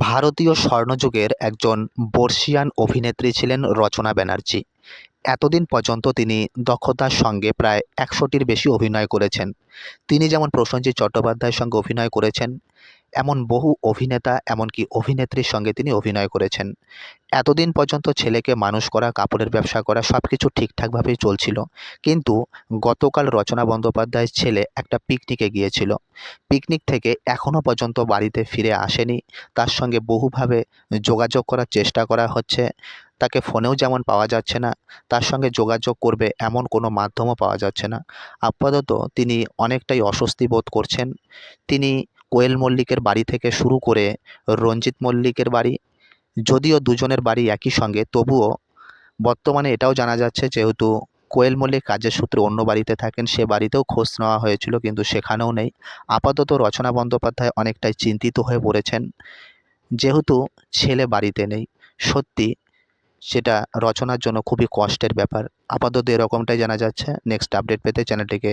ভারতীয় স্বর্ণযুগের একজন বর্ষীয়ান অভিনেত্রী ছিলেন রচনা ব্যানার্জি। এতদিন পর্যন্ত তিনি দক্ষতার সঙ্গে প্রায় ১০০টির বেশি অভিনয় করেছেন। তিনি যেমন প্রসেনজিৎ চট্টোপাধ্যায়ের সঙ্গে অভিনয় করেছেন, এমন বহু অভিনেতা এমনকি অভিনেত্রীর সঙ্গে তিনি অভিনয় করেছেন। এতদিন পর্যন্ত ছেলেকে মানুষ করা, কাপড়ের ব্যবসা করা সব কিছু ঠিকঠাকভাবেই চলছিল। কিন্তু গতকাল রচনা বন্দ্যোপাধ্যায়ের ছেলে একটা পিকনিকে গিয়েছিল। পিকনিক থেকে এখনও পর্যন্ত বাড়িতে ফিরে আসেনি। তার সঙ্গে বহুভাবে যোগাযোগ করার চেষ্টা করা হচ্ছে। তাকে ফোনেও যেমন পাওয়া যাচ্ছে না, তার সঙ্গে যোগাযোগ করবে এমন কোনো মাধ্যমও পাওয়া যাচ্ছে না। আপাতত তিনি অনেকটাই অস্বস্তি বোধ করছেন। তিনি কোয়েল মল্লিকের বাড়ি থেকে শুরু করে রঞ্জিত মল্লিকের বাড়ি, যদিও দুজনের বাড়ি একই সঙ্গে, তবুও বর্তমানে এটাও জানা যাচ্ছে যেহেতু কোয়েল মল্লিক কাজের সূত্রে অন্য বাড়িতে থাকেন, সে বাড়িতেও খোঁজ নেওয়া হয়েছিল কিন্তু সেখানেও নেই। আপাতত রচনা বন্দ্যোপাধ্যায় অনেকটাই চিন্তিত হয়ে পড়েছেন যেহেতু ছেলে বাড়িতে নেই। সত্যি সেটা রচনার জন্য খুবই কষ্টের ব্যাপার। আপাতত এরকমটাই জানা যাচ্ছে। নেক্সট আপডেট পেতে চ্যানেলটিকে